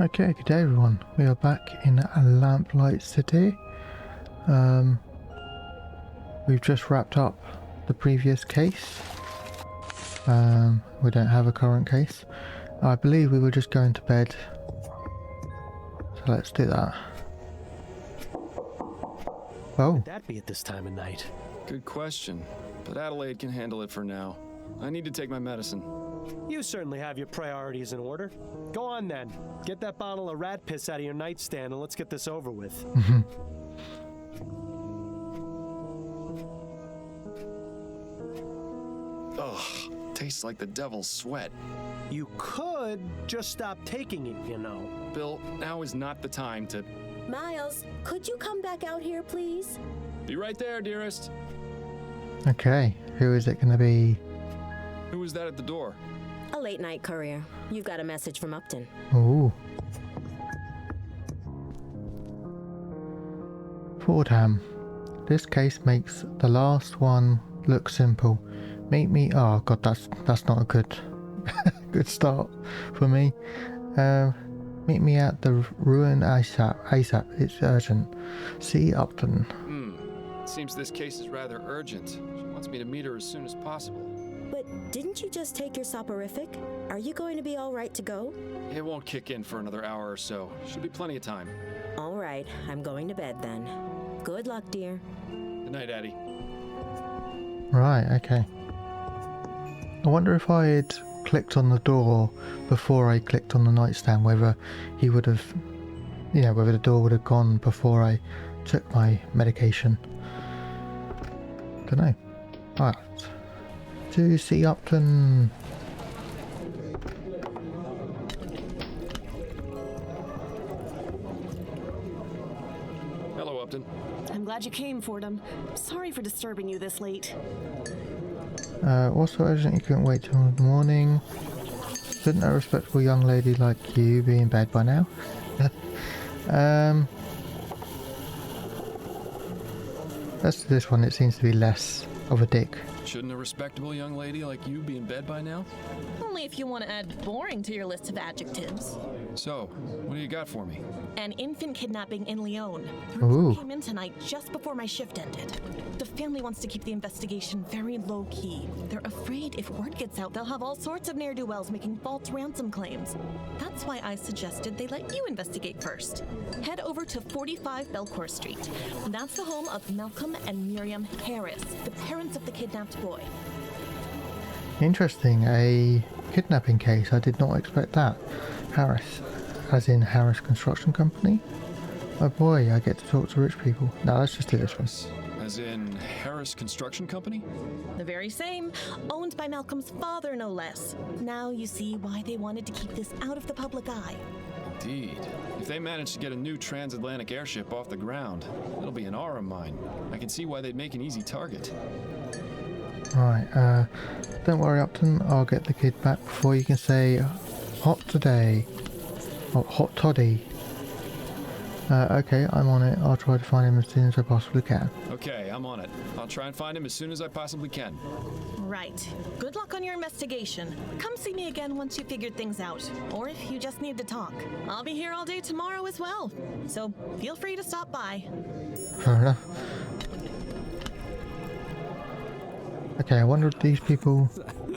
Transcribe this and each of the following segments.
Okay, good day everyone. We are back in Lamplight City. We've just wrapped up the previous case. We don't have a current case. I believe we were just going to bed. So let's do that. Oh. Would that be at this time of night? Good question, but Adelaide can handle it for now. I need to take my medicine. You certainly have your priorities in order. Go on then. Get that bottle of rat piss out of your nightstand and let's get this over with. Ugh, tastes like the devil's sweat. You could just stop taking it, you know. Bill, now is not the time to... Miles, could you come back out here, please? Be right there, dearest. Okay, who is it going to be? Who was that at the door? A late night courier. You've got a message from Upton. Ooh. Fordham. This case makes the last one look simple. Meet me. Oh god, that's not a good good start for me. Meet me at the ruin ASAP. It's urgent. See Upton. Seems this case is rather urgent. She wants me to meet her as soon as possible. But didn't you just take your soporific? Are you going to be all right to go? It won't kick in for another hour or so. Should be plenty of time. All right, I'm going to bed then. Good luck, dear. Good night, Addie. Right, okay. I wonder if I had clicked on the door before I clicked on the nightstand, whether he would have, you know, whether the door would have gone before I took my medication. Don't know. Right. To see Upton. Hello, Upton. I'm glad you came, Fordham. Sorry for disturbing you this late. What's so urgent you couldn't wait till the morning? Shouldn't a respectable young lady like you be in bed by now? As to this one, it seems to be less of a dick. Shouldn't a respectable young lady like you be in bed by now? Only if you want to add boring to your list of adjectives. So, what do you got for me? An infant kidnapping in Lyon. The Ooh. report came in tonight just before my shift ended. The family wants to keep the investigation very low-key. They're afraid if word gets out, they'll have all sorts of ne'er-do-wells making false ransom claims. That's why I suggested they let you investigate first. Head over to 45 Belcourt Street. That's the home of Malcolm and Miriam Harris, the parents of the kidnapped boy. Interesting, a kidnapping case. I did not expect that. Harris, as in Harris Construction Company? Oh boy, I get to talk to rich people. No, let's just do this one. As in Harris Construction Company? The very same, owned by Malcolm's father, no less. Now you see why they wanted to keep this out of the public eye. Indeed. If they manage to get a new transatlantic airship off the ground, it'll be an aura mine. I can see why they'd make an easy target. Right, don't worry Upton, I'll get the kid back before you can say hot today. Oh, hot toddy. Okay, I'm on it. I'll try to find him as soon as I possibly can. Okay, I'm on it. I'll try and find him as soon as I possibly can. Right. Good luck on your investigation. Come see me again once you figured things out. Or if you just need to talk. I'll be here all day tomorrow as well. So feel free to stop by. Fair enough. Okay, I wonder if these people...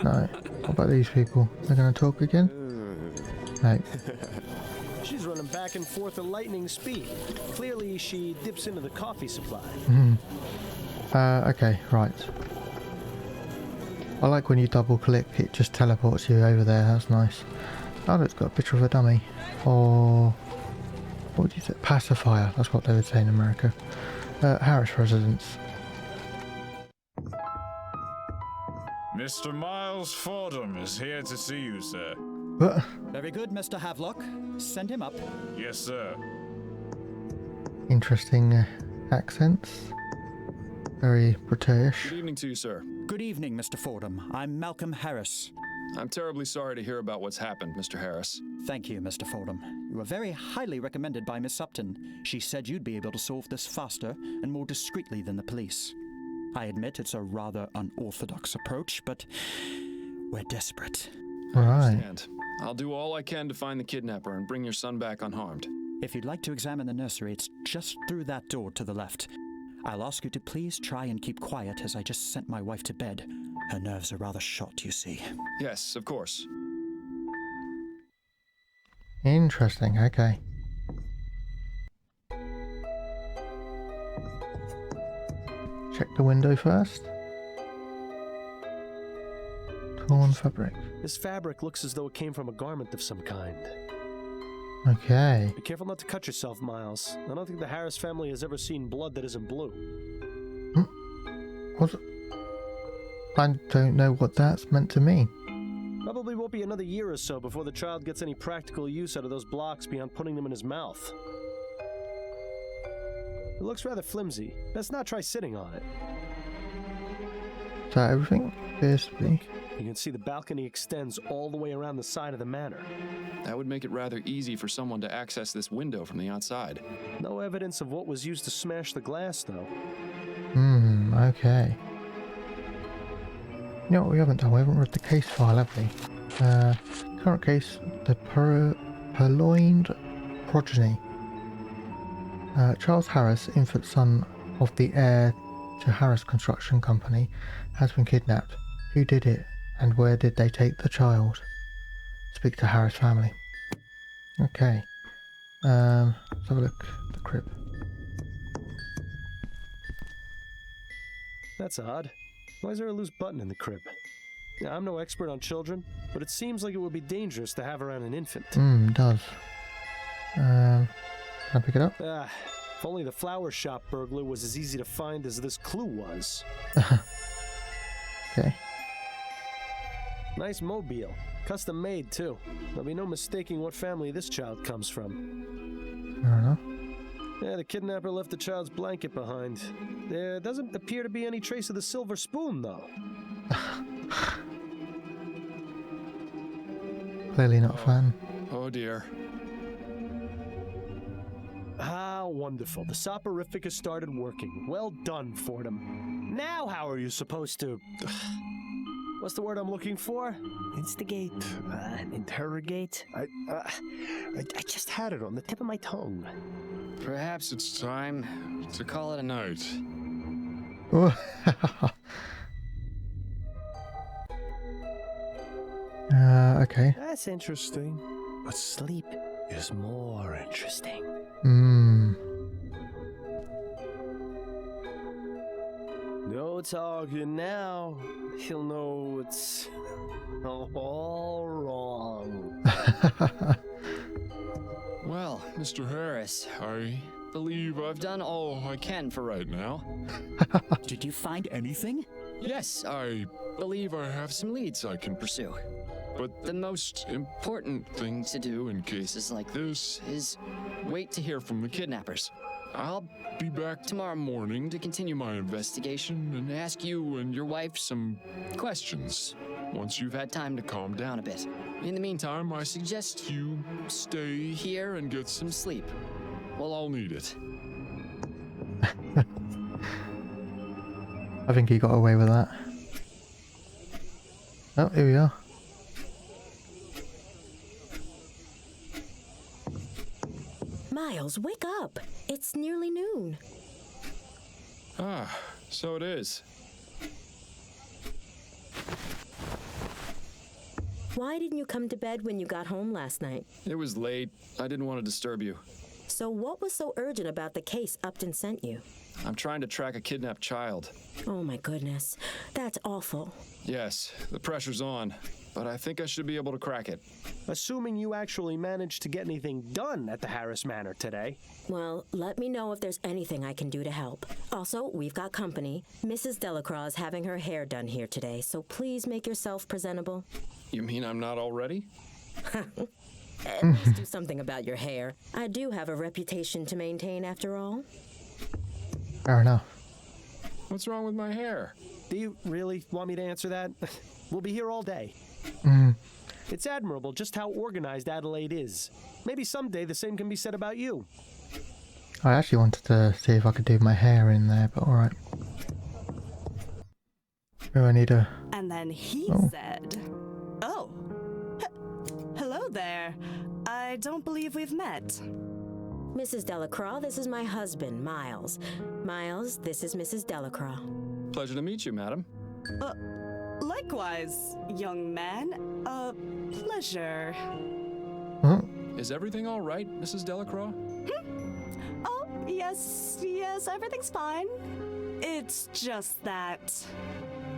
No. What about these people? They're going to talk again? No. She's running back and forth at lightning speed. Clearly, she dips into the coffee supply. Okay, right. I like when you double click, it just teleports you over there. That's nice. Oh, it's got a picture of a dummy. Or... what would you say? Pacifier. That's what they would say in America. Harris residence. Mr. Miles Fordham is here to see you, sir. What? Very good, Mr. Havelock. Send him up. Yes, sir. Interesting accents. Very British. Good evening to you, sir. Good evening, Mr. Fordham. I'm Malcolm Harris. I'm terribly sorry to hear about what's happened, Mr. Harris. Thank you, Mr. Fordham. You were very highly recommended by Miss Upton. She said you'd be able to solve this faster and more discreetly than the police. I admit it's a rather unorthodox approach, but we're desperate. Right. understand. I'll do all I can to find the kidnapper and bring your son back unharmed. If you'd like to examine the nursery, it's just through that door to the left. I'll ask you to please try and keep quiet as I just sent my wife to bed. Her nerves are rather shot, you see. Yes, of course. Interesting, okay. Check the window first. Torn fabric. This fabric looks as though it came from a garment of some kind. Okay. Be careful not to cut yourself, Miles. I don't think the Harris family has ever seen blood that isn't blue. What? I don't know what that's meant to mean. Probably won't be another year or so before the child gets any practical use out of those blocks beyond putting them in his mouth. It looks rather flimsy. Let's not try sitting on it. Is that everything? Appears to be. You can see the balcony extends all the way around the side of the manor. That would make it rather easy for someone to access this window from the outside. No evidence of what was used to smash the glass, though. Okay. You know what we haven't done? We haven't read the case file, have we? Current case, the purloined progeny. Charles Harris, infant son of the heir to Harris Construction Company, has been kidnapped. Who did it, and where did they take the child? Speak to Harris family. Okay. Let's have a look at the crib. That's odd. Why is there a loose button in the crib? Yeah, I'm no expert on children, but it seems like it would be dangerous to have around an infant. It does. Can I pick it up? If only the flower shop burglar was as easy to find as this clue was. Okay. Nice mobile. Custom made, too. There'll be no mistaking what family this child comes from. Fair enough. Yeah, the kidnapper left the child's blanket behind. There doesn't appear to be any trace of the silver spoon, though. Clearly not a fan. Oh dear. How wonderful. The soporific has started working. Well done, Fordham. Now how are you supposed to... What's the word I'm looking for? Instigate? Interrogate? I just had it on the tip of my tongue. Perhaps it's time to call it a night. Okay. That's interesting. But sleep is more interesting. No talking now. He'll know it's all wrong. Well, Mr. Harris, I believe I've done all I can for right now. Did you find anything? Yes, I believe I have some leads I can pursue. But the most important thing to do in cases like this is wait to hear from the kidnappers. I'll be back tomorrow morning to continue my investigation and ask you and your wife some questions once you've had time to calm down a bit. In the meantime, I suggest you stay here and get some sleep. We'll all need it. I think he got away with that. Oh, here we are. Miles, wake up. It's nearly noon. Ah, so it is. Why didn't you come to bed when you got home last night? It was late. I didn't want to disturb you. So what was so urgent about the case Upton sent you? I'm trying to track a kidnapped child. Oh my goodness. That's awful. Yes, the pressure's on, but I think I should be able to crack it. Assuming you actually managed to get anything done at the Harris Manor today. Well, let me know if there's anything I can do to help. Also, we've got company. Mrs. Delacroix is having her hair done here today, so please make yourself presentable. You mean I'm not already? At least do something about your hair. I do have a reputation to maintain after all. Fair enough. What's wrong with my hair? Do you really want me to answer that? We'll be here all day. It's admirable just how organized Adelaide is. Maybe someday the same can be said about you. I actually wanted to see if I could do my hair in there, but alright. Oh, I need a... And then he said, "Oh, hello, there. I don't believe we've met. Mrs. Delacroix, this is my husband, Miles. Miles, this is Mrs. Delacroix. Pleasure to meet you, madam. Likewise, young man. Pleasure. Huh? Is everything all right, Mrs. Delacroix? Oh, yes, everything's fine. It's just that,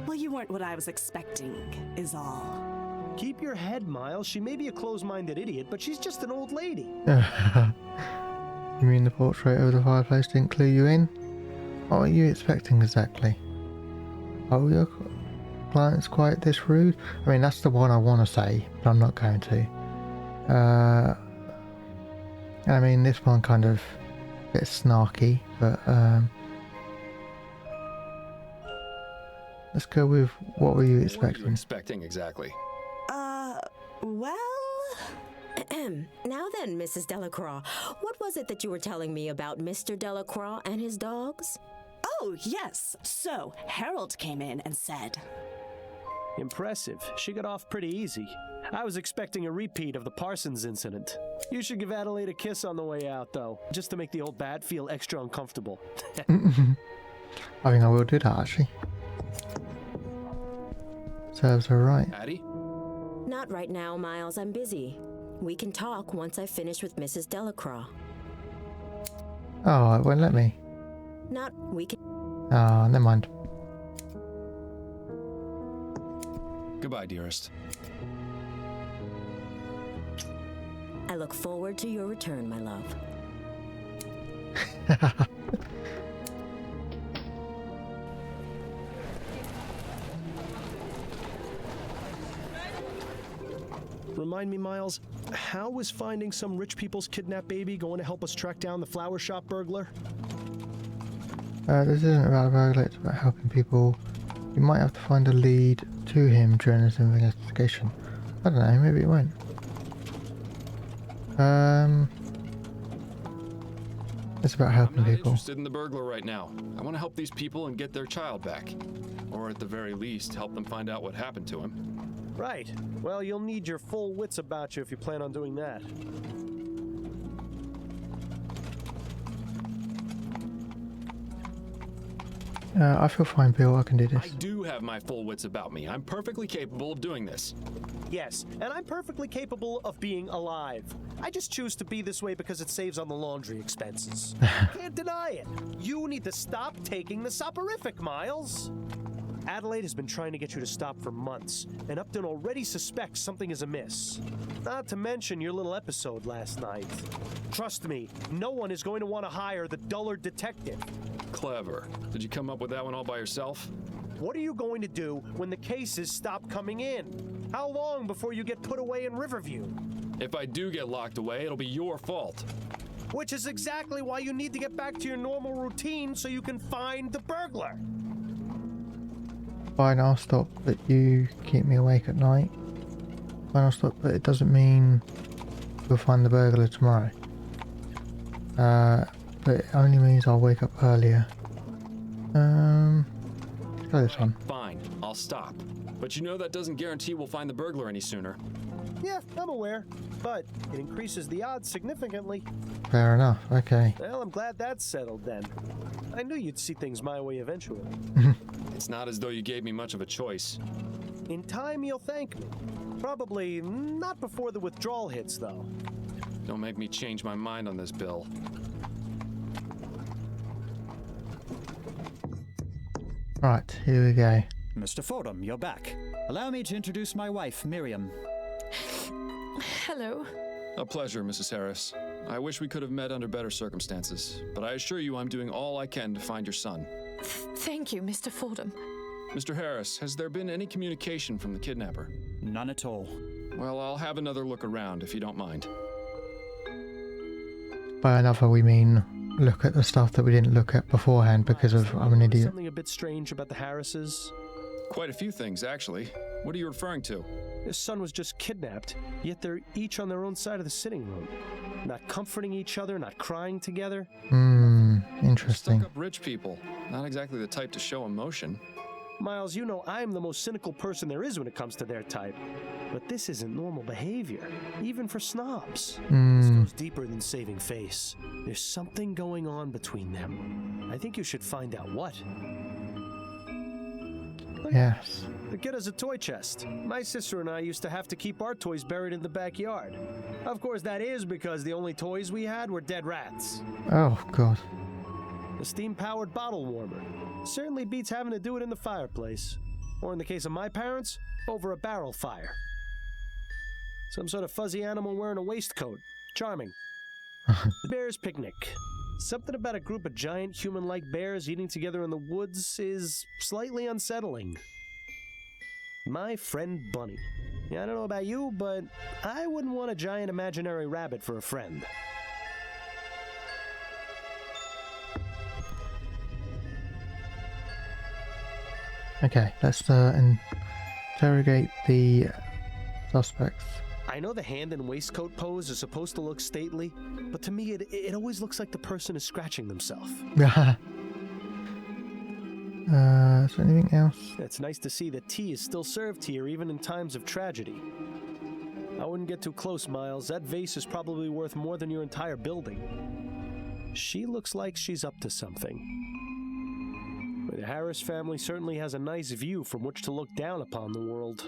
well, you weren't what I was expecting, is all. Keep your head, Miles. She may be a closed-minded idiot, but she's just an old lady. You mean the portrait over the fireplace didn't clue you in? What were you expecting exactly? Oh, your client's quite this rude? I mean, that's the one I want to say, but I'm not going to. I mean, this one kind of a bit snarky, but let's go with what were you expecting? What were you expecting exactly? Well... Now then, Mrs. Delacroix, what was it that you were telling me about Mr. Delacroix and his dogs? Oh, yes. So, Harold came in and said... Impressive. She got off pretty easy. I was expecting a repeat of the Parsons incident. You should give Adelaide a kiss on the way out, though, just to make the old bat feel extra uncomfortable. I think I will do that, actually. Serves her right. Addie? Not right now, Miles. I'm busy. We can talk once I finish with Mrs. Delacroix. Oh, it won't let me. We can... Oh, never mind. Goodbye, dearest. I look forward to your return, my love. Remind me, Miles, how is finding some rich people's kidnapped baby going to help us track down the flower shop burglar? This isn't about a burglar, it's about helping people. You might have to find a lead to him during this investigation. I don't know, maybe it won't. It's about helping I'm not people. interested in the burglar right now. I want to help these people and get their child back. Or at the very least, help them find out what happened to him. Right. Well, you'll need your full wits about you if you plan on doing that. I feel fine, Bill. I can do this. I do have my full wits about me. I'm perfectly capable of doing this. Yes, and I'm perfectly capable of being alive. I just choose to be this way because it saves on the laundry expenses. Can't deny it. You need to stop taking the soporific, Miles. Adelaide has been trying to get you to stop for months, and Upton already suspects something is amiss. Not to mention your little episode last night. Trust me, no one is going to want to hire the dullard detective. Clever. Did you come up with that one all by yourself? What are you going to do when the cases stop coming in? How long before you get put away in Riverview? If I do get locked away, it'll be your fault. Which is exactly why you need to get back to your normal routine so you can find the burglar. Fine, I'll stop, but you keep me awake at night. Fine, I'll stop, but it doesn't mean we'll find the burglar tomorrow. But it only means I'll wake up earlier. Let's go this one. Fine, I'll stop. But you know that doesn't guarantee we'll find the burglar any sooner. Yeah, I'm aware, but it increases the odds significantly. Fair enough, okay. Well, I'm glad that's settled then. I knew you'd see things my way eventually. It's not as though you gave me much of a choice. In time, you'll thank me. Probably not before the withdrawal hits, though. Don't make me change my mind on this, Bill. Right, here we go. Mr. Fordham, you're back. Allow me to introduce my wife, Miriam. Hello. A pleasure, Mrs. Harris. I wish we could have met under better circumstances, but I assure you I'm doing all I can to find your son. Thank you, Mr. Fordham. Mr. Harris, has there been any communication from the kidnapper? None at all. Well, I'll have another look around, if you don't mind. By another, we mean look at the stuff that we didn't look at beforehand because of I'm an idiot. Something a bit strange about the Harrises. Quite a few things, actually. What are you referring to? His son was just kidnapped, yet they're each on their own side of the sitting room. Not comforting each other, not crying together. Interesting. Stuck-up rich people. Not exactly the type to show emotion. Miles, you know I'm the most cynical person there is when it comes to their type. But this isn't normal behavior, even for snobs. This goes deeper than saving face. There's something going on between them. I think you should find out what. Yes. The kid has a toy chest. My sister and I used to have to keep our toys buried in the backyard. Of course, that is because the only toys we had were dead rats. Oh, God. A steam-powered bottle warmer. Certainly beats having to do it in the fireplace. Or in the case of my parents, over a barrel fire. Some sort of fuzzy animal wearing a waistcoat. Charming. The Bear's Picnic. Something about a group of giant human-like bears eating together in the woods is slightly unsettling. My friend Bunny. Yeah, I don't know about you, but I wouldn't want a giant imaginary rabbit for a friend. Okay, let's interrogate the suspects. I know the hand and waistcoat pose is supposed to look stately, but to me it always looks like the person is scratching themselves. Is there anything else? It's nice to see that tea is still served here even in times of tragedy. I wouldn't get too close, Miles. That vase is probably worth more than your entire building. She looks like she's up to something. The Harris family certainly has a nice view from which to look down upon the world.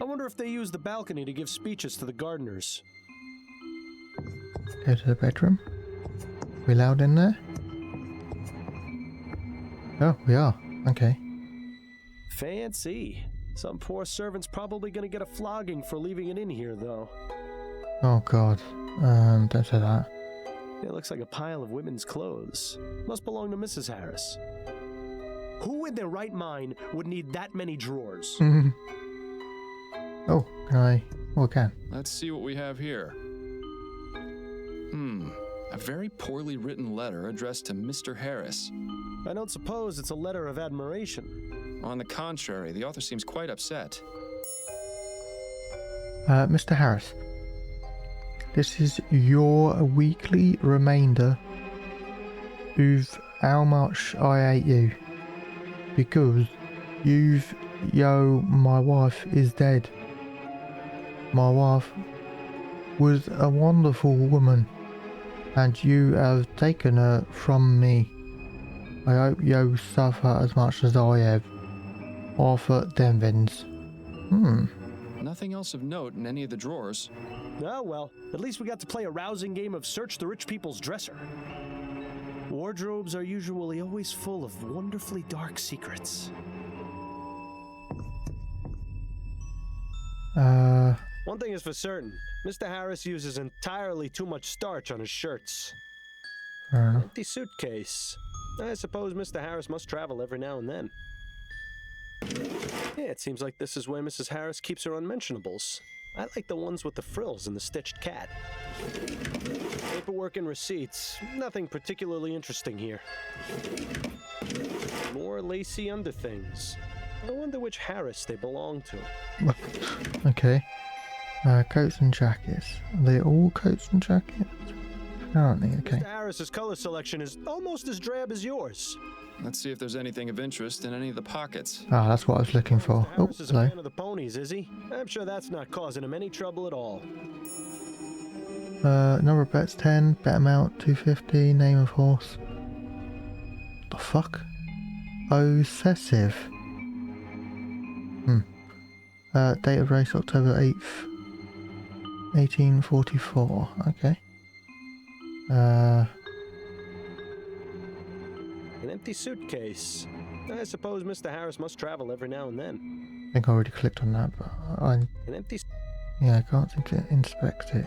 I wonder if they use the balcony to give speeches to the gardeners. Go to the bedroom. We allowed in there? Oh, we are. Okay. Fancy. Some poor servant's probably gonna get a flogging for leaving it in here, though. Oh, God. Don't say that. It looks like a pile of women's clothes. Must belong to Mrs. Harris. Who in their right mind would need that many drawers? Oh, can I? Oh, I can. Let's see what we have here. A very poorly written letter addressed to Mr. Harris. I don't suppose it's a letter of admiration. On the contrary, the author seems quite upset. Mr. Harris, this is your weekly reminder of how much I hate you. Because my wife is dead. My wife was a wonderful woman, and you have taken her from me. I hope you suffer as much as I have. Arthur Denvins. Nothing else of note in any of the drawers. Oh well, at least we got to play a rousing game of Search the Rich People's Dresser. Wardrobes are usually always full of wonderfully dark secrets. One thing is for certain, Mr. Harris uses entirely too much starch on his shirts. Fair enough. Empty suitcase. I suppose Mr. Harris must travel every now and then. Yeah, it seems like this is where Mrs. Harris keeps her unmentionables. I like the ones with the frills and the stitched cat. Paperwork and receipts. Nothing particularly interesting here. More lacy underthings. I wonder which Harris they belong to. Okay. Coats and jackets. Are they all coats and jackets? Apparently, okay. Mr. Harris's color selection is almost as drab as yours. Let's see if there's anything of interest in any of the pockets. Ah, that's what I was looking for. Mr. Oh, Harris is a hello. fan of the ponies, is he? I'm sure that's not causing him any trouble at all. Number of bets 10, bet amount 250, name of horse. The fuck? Obsessive. Date of race October 8th, 1844. Okay. An empty suitcase. I suppose Mr. Harris must travel every now and then. I think I already clicked on that, but An empty... yeah, I can't seem to inspect it.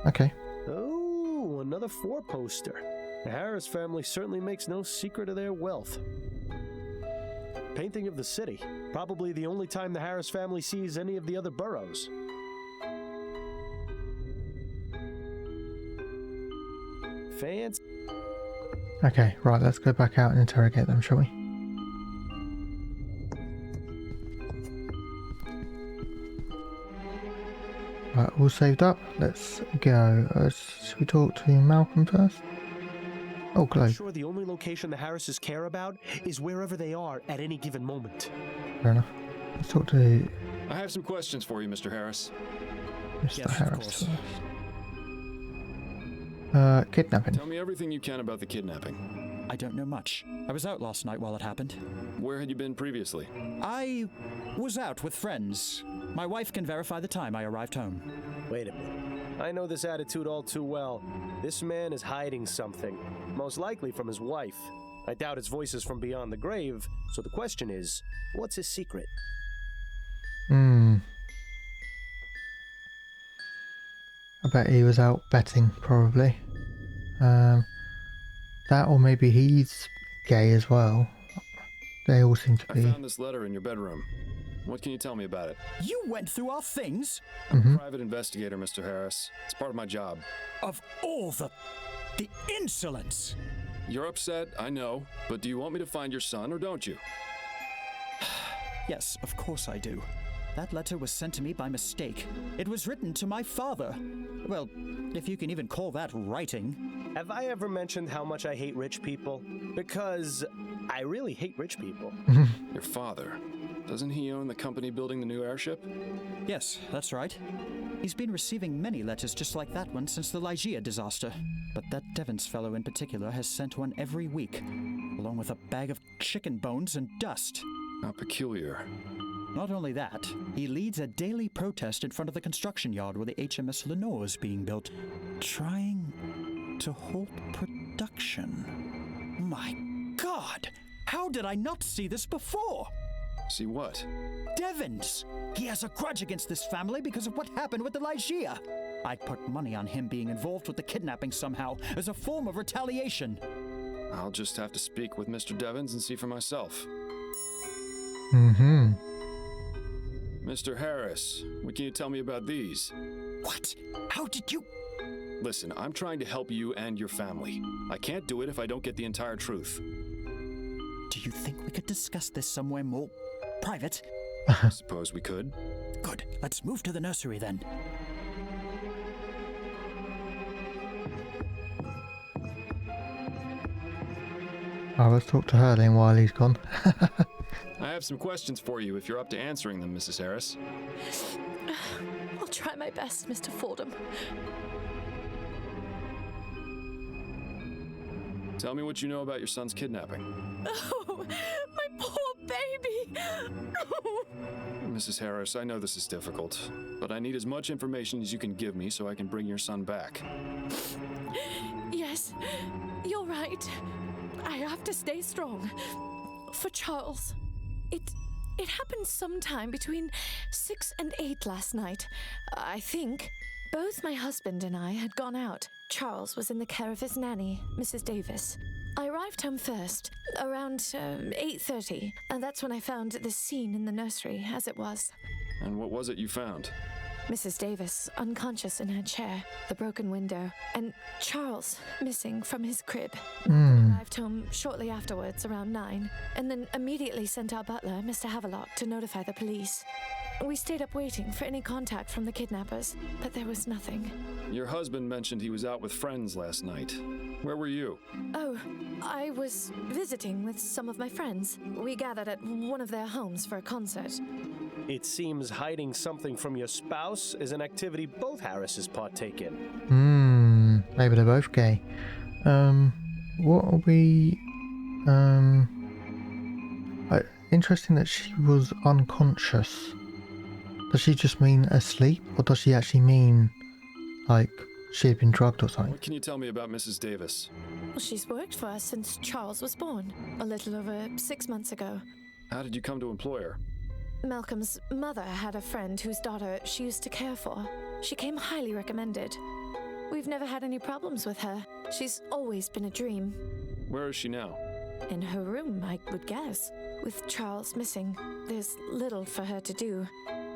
Okay. Oh, another four-poster. The Harris family certainly makes no secret of their wealth. Painting of the city. Probably the only time the Harris family sees any of the other boroughs. Fancy. Okay, right, let's go back out and interrogate them, shall we? Right, all saved up. Let's go. Should we talk to Malcolm first? Oh, I'm globe. sure the only location the Harrises care about is wherever they are at any given moment. Fair enough. Let's talk to I have some questions for you, Mr. Harris. Mr. Yes, of Harris course. first. Kidnapping. Tell me everything you can about the kidnapping. I don't know much. I was out last night while it happened. Where had you been previously? I was out with friends. My wife can verify the time I arrived home. Wait a minute. I know this attitude all too well. This man is hiding something, most likely from his wife. I doubt his voice is from beyond the grave, so the question is, what's his secret? I bet he was out betting, probably. That, or maybe he's gay as well. They all seem to I be. found this letter in your bedroom. What can you tell me about it? You went through our things? I'm a private investigator, Mr. Harris. It's part of my job. Of all the insolence! You're upset, I know, but do you want me to find your son or don't you? Yes, of course I do. That letter was sent to me by mistake. It was written to my father. Well, if you can even call that writing. Have I ever mentioned how much I hate rich people? Because I really hate rich people. Your father. Doesn't he own the company building the new airship? Yes, that's right. He's been receiving many letters just like that one since the Lygia disaster. But that Devons fellow in particular has sent one every week, along with a bag of chicken bones and dust. How peculiar. Not only that, he leads a daily protest in front of the construction yard where the HMS Lenore is being built, trying to halt production. My God! How did I not see this before? See what? Devons! He has a grudge against this family because of what happened with the Lygia. I'd put money on him being involved with the kidnapping somehow, as a form of retaliation. I'll just have to speak with Mr. Devons and see for myself. Mr. Harris, what can you tell me about these? What? How did you... Listen, I'm trying to help you and your family. I can't do it if I don't get the entire truth. Do you think we could discuss this somewhere more private? I suppose we could. Good. Let's move to the nursery then. Let's talk to her then while he's gone. I have some questions for you if you're up to answering them, Mrs. Harris. I'll try my best, Mr. Fordham. Tell me what you know about your son's kidnapping. Oh, my poor baby! Mrs. Harris, I know this is difficult, but I need as much information as you can give me so I can bring your son back. Yes, you're right. I have to stay strong. For Charles. It happened sometime between 6 and 8 last night, I think. Both my husband and I had gone out. Charles was in the care of his nanny, Mrs. Davis. I arrived home first, around 8:30, and that's when I found this scene in the nursery, as it was. And what was it you found? Mrs. Davis, unconscious in her chair, the broken window, and Charles missing from his crib. I arrived home shortly afterwards, around 9, and then immediately sent our butler, Mr. Havelock, to notify the police. We stayed up waiting for any contact from the kidnappers, but there was nothing. Your husband mentioned he was out with friends last night. Where were you? Oh, I was visiting with some of my friends. We gathered at one of their homes for a concert. It seems hiding something from your spouse is an activity both Harrises partake in. Maybe they're both gay. What are we... interesting that she was unconscious. Does she just mean asleep, or does she actually mean, like, she had been drugged or something? What can you tell me about Mrs. Davis? Well, she's worked for us since Charles was born, a little over 6 months ago. How did you come to employ her? Malcolm's mother had a friend whose daughter she used to care for. She came highly recommended. We've never had any problems with her. She's always been a dream. Where is she now? In her room, I would guess. With Charles missing, there's little for her to do.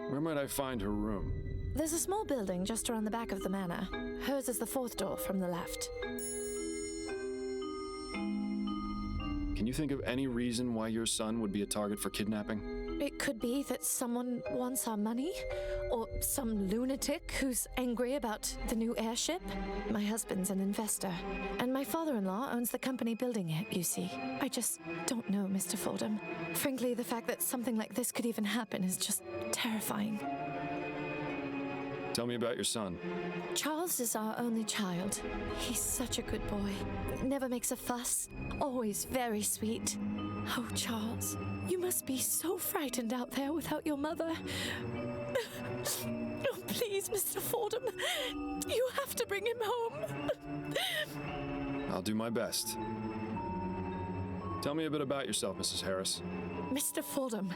Where might I find her room? There's a small building just around the back of the manor. Hers is the 4th door from the left. Can you think of any reason why your son would be a target for kidnapping? It could be that someone wants our money, or some lunatic who's angry about the new airship. My husband's an investor, and my father-in-law owns the company building it, you see. I just don't know, Mr. Fordham. Frankly, the fact that something like this could even happen is just terrifying. Tell me about your son. Charles is our only child. He's such a good boy. Never makes a fuss. Always very sweet. Oh, Charles, you must be so frightened out there without your mother. Oh, please, Mr. Fordham. You have to bring him home. I'll do my best. Tell me a bit about yourself, Mrs. Harris. Mr. Fordham,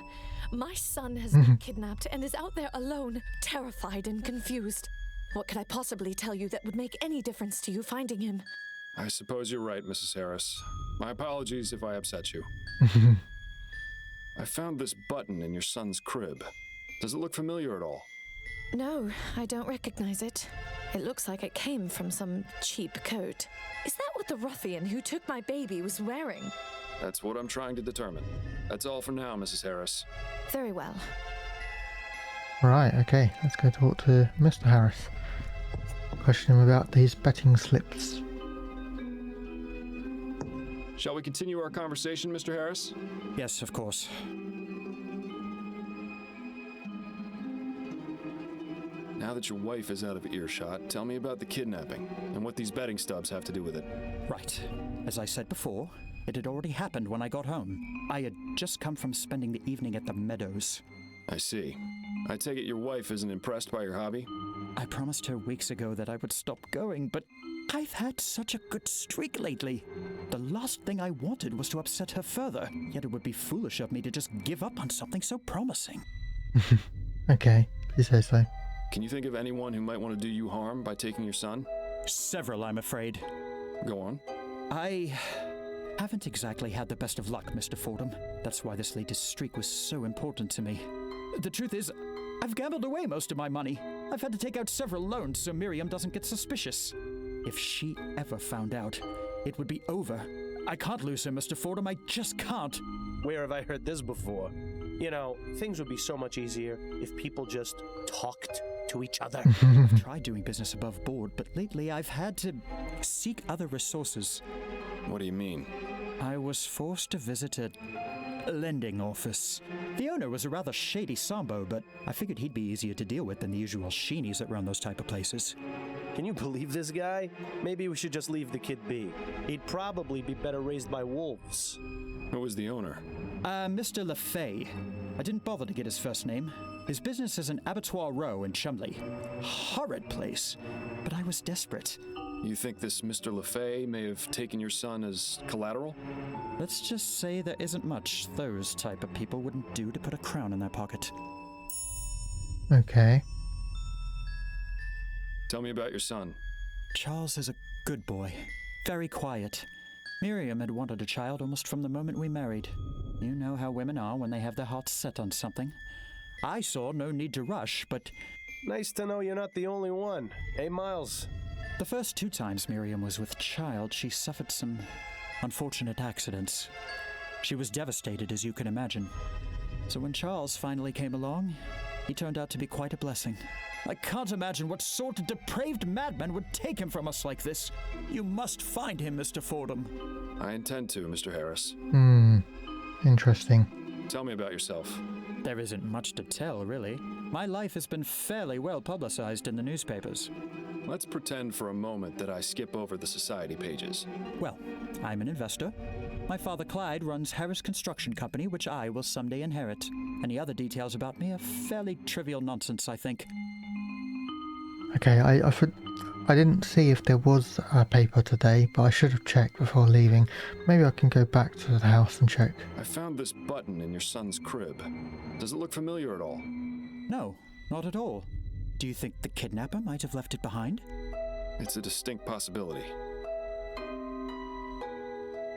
my son has been kidnapped and is out there alone, terrified and confused. What could I possibly tell you that would make any difference to you finding him? I suppose you're right, Mrs. Harris. My apologies if I upset you. I found this button in your son's crib. Does it look familiar at all? No, I don't recognize it. It looks like it came from some cheap coat. Is that what the ruffian who took my baby was wearing? That's what I'm trying to determine. That's all for now, Mrs. Harris. Very well. Right, okay, let's go talk to Mr. Harris. Question him about these betting slips. Shall we continue our conversation, Mr. Harris? Yes, of course. Now that your wife is out of earshot, tell me about the kidnapping and what these betting stubs have to do with it. Right. As I said before, it had already happened when I got home. I had just come from spending the evening at the meadows. I see. I take it your wife isn't impressed by your hobby? I promised her weeks ago that I would stop going, but I've had such a good streak lately. The last thing I wanted was to upset her further, yet it would be foolish of me to just give up on something so promising. Okay, please say so. Can you think of anyone who might want to do you harm by taking your son? Several, I'm afraid. Go on. I haven't exactly had the best of luck, Mr. Fordham. That's why this latest streak was so important to me. The truth is, I've gambled away most of my money. I've had to take out several loans so Miriam doesn't get suspicious. If she ever found out, it would be over. I can't lose her, Mr. Fordham. I just can't. Where have I heard this before? You know, things would be so much easier if people just talked to each other. I've tried doing business above board, but lately I've had to seek other resources. What do you mean? I was forced to visit a lending office. The owner was a rather shady Sambo, but I figured he'd be easier to deal with than the usual sheenies that run those type of places. Can you believe this guy? Maybe we should just leave the kid be. He'd probably be better raised by wolves. Who was the owner? Mr. LeFay. I didn't bother to get his first name. His business is an abattoir row in Chumley. Horrid place, but I was desperate. You think this Mr. LeFay may have taken your son as collateral? Let's just say there isn't much those type of people wouldn't do to put a crown in their pocket. Okay. Tell me about your son. Charles is a good boy. Very quiet. Miriam had wanted a child almost from the moment we married. You know how women are when they have their hearts set on something. I saw no need to rush, but... Nice to know you're not the only one. Hey, Miles. The first 2 times Miriam was with child, she suffered some unfortunate accidents. She was devastated, as you can imagine. So when Charles finally came along, he turned out to be quite a blessing. I can't imagine what sort of depraved madman would take him from us like this. You must find him, Mr. Fordham. I intend to, Mr. Harris. Interesting. Tell me about yourself. There isn't much to tell, really. My life has been fairly well publicized in the newspapers. Let's pretend for a moment that I skip over the society pages. Well, I'm an investor. My father Clyde runs Harris Construction Company, which I will someday inherit. Any other details about me are fairly trivial nonsense, I think. Okay, I didn't see if there was a paper today, but I should have checked before leaving. Maybe I can go back to the house and check. I found this button in your son's crib. Does it look familiar at all? No, not at all. Do you think the kidnapper might have left it behind? It's a distinct possibility.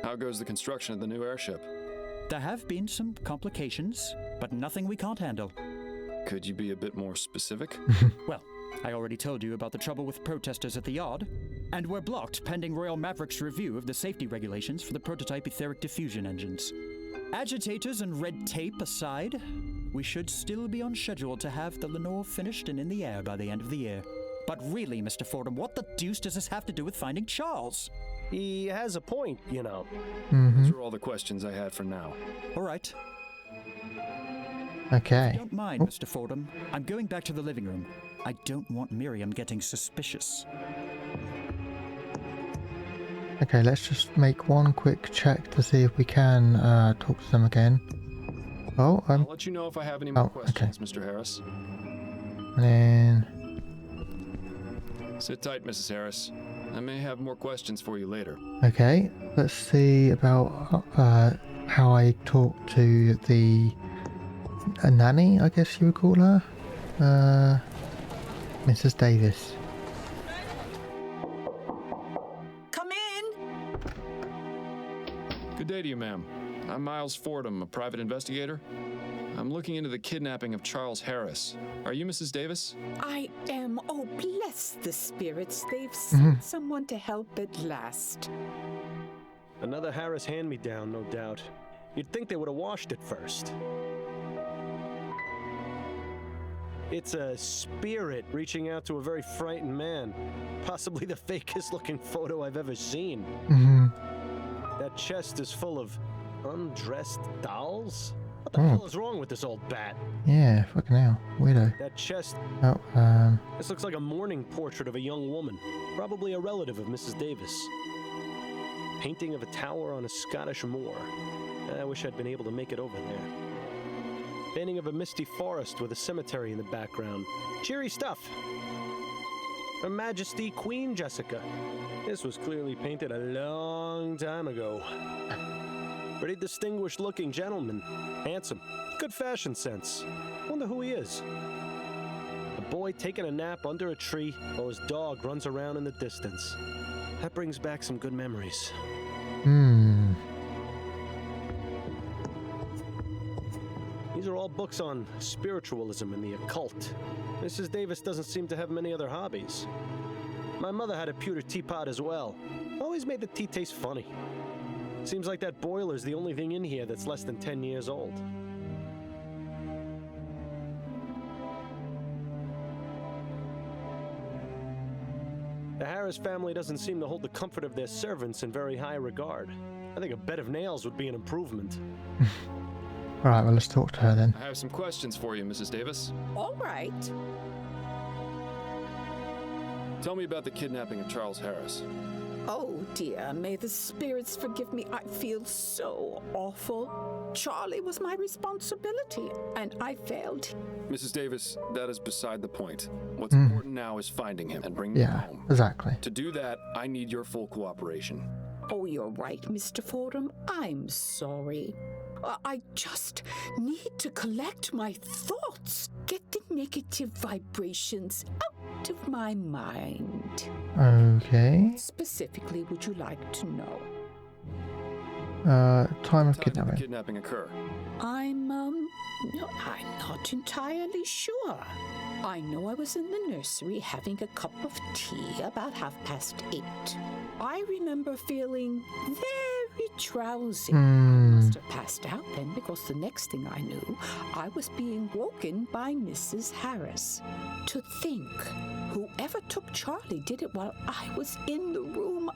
How goes the construction of the new airship? There have been some complications, but nothing we can't handle. Could you be a bit more specific? Well, I already told you about the trouble with protesters at the yard, and we're blocked pending Royal Maverick's review of the safety regulations for the prototype etheric diffusion engines. Agitators and red tape aside, we should still be on schedule to have the Lenore finished and in the air by the end of the year. But really, Mr. Fordham, what the deuce does this have to do with finding Charles? He has a point, you know. Those are all the questions I had for now. All right. Okay. If you don't mind, Mr. Fordham, I'm going back to the living room. I don't want Miriam getting suspicious. Okay, let's just make one quick check to see if we can talk to them again. Oh, I'll let you know if I have any more okay. questions, Mr. Harris. And then... Sit tight, Mrs. Harris. I may have more questions for you later. Okay, let's see about how I talk to a nanny, I guess you would call her. Mrs. Davis. Come in! Good day to you, ma'am. I'm Miles Fordham, a private investigator. I'm looking into the kidnapping of Charles Harris. Are you Mrs. Davis? I am. Oh, bless the spirits. They've sent someone to help at last. Another Harris hand-me-down, no doubt. You'd think they would have washed it first. It's a spirit reaching out to a very frightened man. Possibly the fakest looking photo I've ever seen. That chest is full of undressed dolls? What the hell is wrong with this old bat? Yeah, fucking hell. Weirdo. That chest... Oh, This looks like a mourning portrait of a young woman. Probably a relative of Mrs. Davis. Painting of a tower on a Scottish moor. I wish I'd been able to make it over there. Painting of a misty forest with a cemetery in the background. Cheery stuff. Her Majesty Queen Jessica. This was clearly painted a long time ago. Pretty distinguished looking gentleman. Handsome. Good fashion sense. Wonder who he is. A boy taking a nap under a tree while his dog runs around in the distance. That brings back some good memories. These are all books on spiritualism and the occult. Mrs. Davis doesn't seem to have many other hobbies. My mother had a pewter teapot as well. Always made the tea taste funny. Seems like that boiler's the only thing in here that's less than 10 years old. The Harris family doesn't seem to hold the comfort of their servants in very high regard. I think a bed of nails would be an improvement. Alright, well, let's talk to her then. I have some questions for you, Mrs. Davis. All right. Tell me about the kidnapping of Charles Harris. Oh, dear. May the spirits forgive me. I feel so awful. Charlie was my responsibility, and I failed. Mrs. Davis, that is beside the point. What's important now is finding him and bringing him home. Exactly. To do that, I need your full cooperation. Oh, you're right, Mr. Fordham. I'm sorry. I just need to collect my thoughts, get the negative vibrations out of my mind. Okay. What specifically would you like to know? Time of Did the kidnapping. kidnapping occur? I'm not entirely sure. I know I was in the nursery having a cup of tea about 8:30. I remember feeling very drowsy. I must have passed out then, because the next thing I knew, I was being woken by Mrs. Harris. To think, whoever took Charlie did it while I was in the room.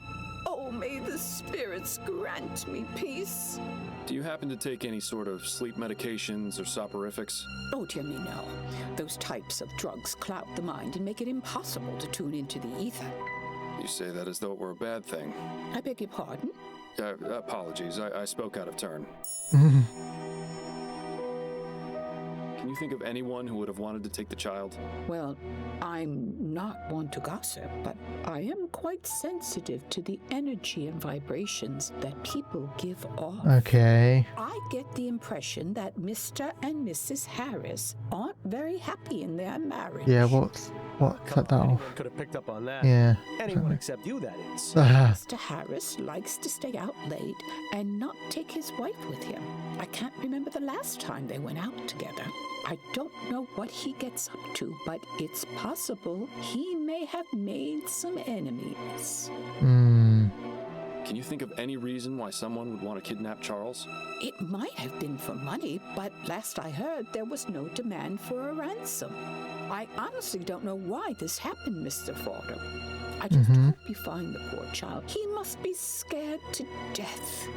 Oh, may the spirits grant me peace. Do you happen to take any sort of sleep medications or soporifics? Oh, dear me, no. Those types of drugs cloud the mind and make it impossible to tune into the ether. You say that as though it were a bad thing. I beg your pardon? Apologies, I spoke out of turn. Can you think of anyone who would have wanted to take the child? Well, I'm not one to gossip, but I am quite sensitive to the energy and vibrations that people give off. Okay. I get the impression that Mr. and Mrs. Harris aren't very happy in their marriage. Yeah, what set that off? Anyone could have picked up on that. Yeah. Anyone except you, that is. Mr. Harris likes to stay out late and not take his wife with him. I can't remember the last time they went out together. I don't know what he gets up to, but it's possible he may have made some enemies. Can you think of any reason why someone would want to kidnap Charles? It might have been for money, but last I heard, there was no demand for a ransom. I honestly don't know why this happened, Mr. Fordham. I just hope you find the poor child. He must be scared to death.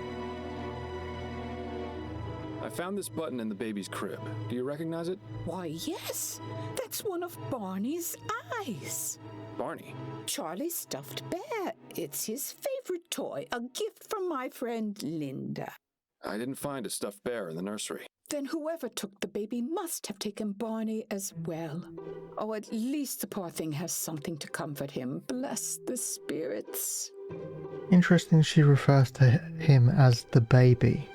I found this button in the baby's crib. Do you recognize it? Why, yes. That's one of Barney's eyes. Barney? Charlie's stuffed bear. It's his favorite toy, a gift from my friend Linda. I didn't find a stuffed bear in the nursery. Then whoever took the baby must have taken Barney as well. Oh, at least the poor thing has something to comfort him. Bless the spirits. Interesting she refers to him as the baby.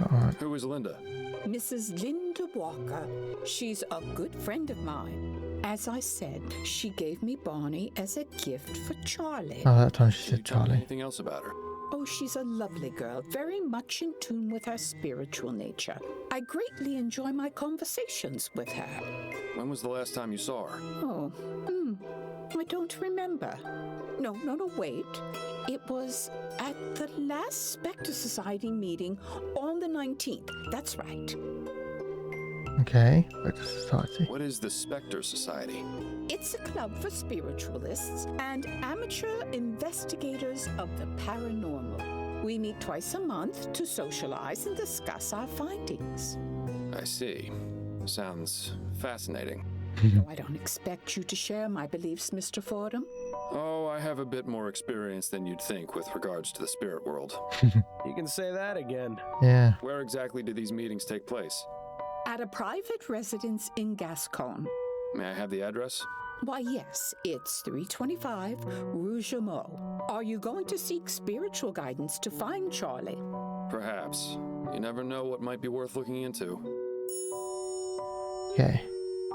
Alright. Who is Linda? Mrs. Linda Walker. She's a good friend of mine. As I said, she gave me Barney as a gift for Charlie. Oh, that time she Can you said tell me Charlie. anything else about her? Oh, she's a lovely girl, very much in tune with her spiritual nature. I greatly enjoy my conversations with her. When was the last time you saw her? Oh, I don't remember. No, wait. It was at the last Spectre Society meeting on the 19th. That's right. Okay, Spectre Society. What is the Spectre Society? It's a club for spiritualists and amateur investigators of the paranormal. We meet twice a month to socialize and discuss our findings. I see. Sounds fascinating. No, I don't expect you to share my beliefs, Mr. Fordham. Oh, I have a bit more experience than you'd think with regards to the spirit world. You can say that again. Yeah. Where exactly do these meetings take place? At a private residence in Gascon. May I have the address? Why, yes, it's 325 Rue Jameau. Are you going to seek spiritual guidance to find Charlie? Perhaps. You never know what might be worth looking into. Okay.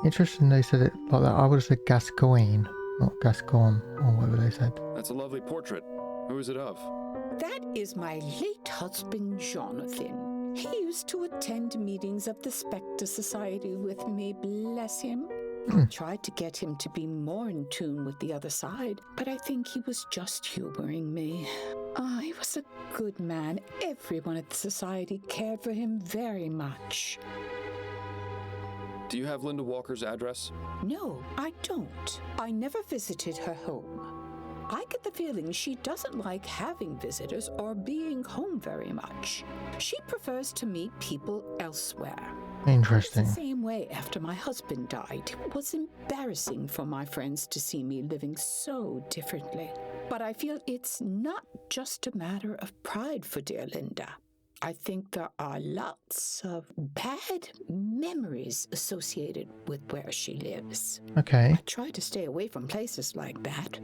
Interesting they said it like that. I would have said Gascoigne, not Gascon, or whatever they said. That's a lovely portrait. Who is it of? That is my late husband, Jonathan. He used to attend meetings of the Spectre Society with me, bless him. I tried to get him to be more in tune with the other side, but I think he was just humoring me. He was a good man. Everyone at the society cared for him very much. Do you have Linda Walker's address? No, I don't. I never visited her home. I get the feeling she doesn't like having visitors or being home very much. She prefers to meet people elsewhere. Interesting. It's the same way after my husband died. It was embarrassing for my friends to see me living so differently. But I feel it's not just a matter of pride for dear Linda. I think there are lots of bad memories associated with where she lives. Okay. I try to stay away from places like that.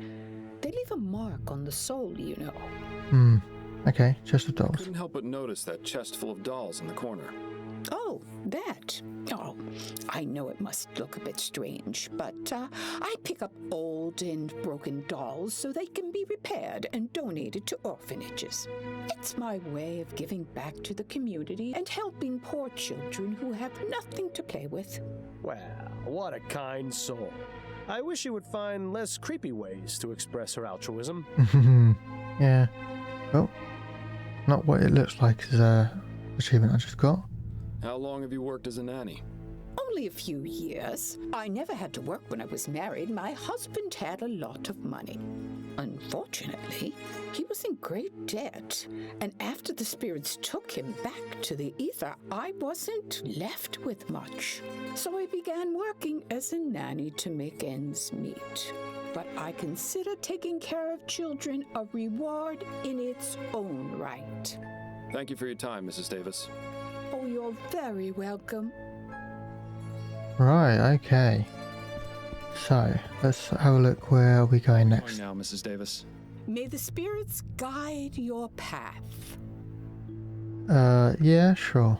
They leave a mark on the soul, you know. Okay, chest of I dolls. couldn't help but notice that chest full of dolls in the corner. Oh, that. Oh, I know it must look a bit strange, but I pick up old and broken dolls so they can be repaired and donated to orphanages. It's my way of giving back to the community and helping poor children who have nothing to play with. Well, what a kind soul. I wish she would find less creepy ways to express her altruism. Yeah. Well, not what it looks like is achievement I just got. How long have you worked as a nanny? Only a few years. I never had to work when I was married. My husband had a lot of money. Unfortunately, he was in great debt, and after the spirits took him back to the ether, I wasn't left with much. So I began working as a nanny to make ends meet. But I consider taking care of children a reward in its own right. Thank you for your time, Mrs. Davis. Oh, you're very welcome. Right, okay. So, let's have a look where are we going next. Now, Mrs. Davis. May the spirits guide your path. Yeah, sure.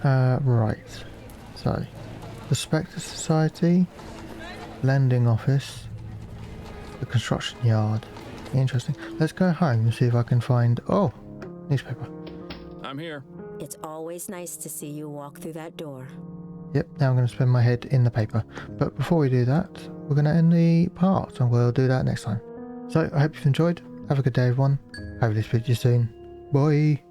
Right. So, the Spectre Society, lending office, the construction yard. Interesting. Let's go home and see if I can find... Oh, newspaper. I'm here. It's always nice to see you walk through that door. Yep, now I'm going to spend my head in the paper. But before we do that, we're going to end the part, and we'll do that next time. So, I hope you've enjoyed. Have a good day, everyone. Hopefully speak to you soon. Bye.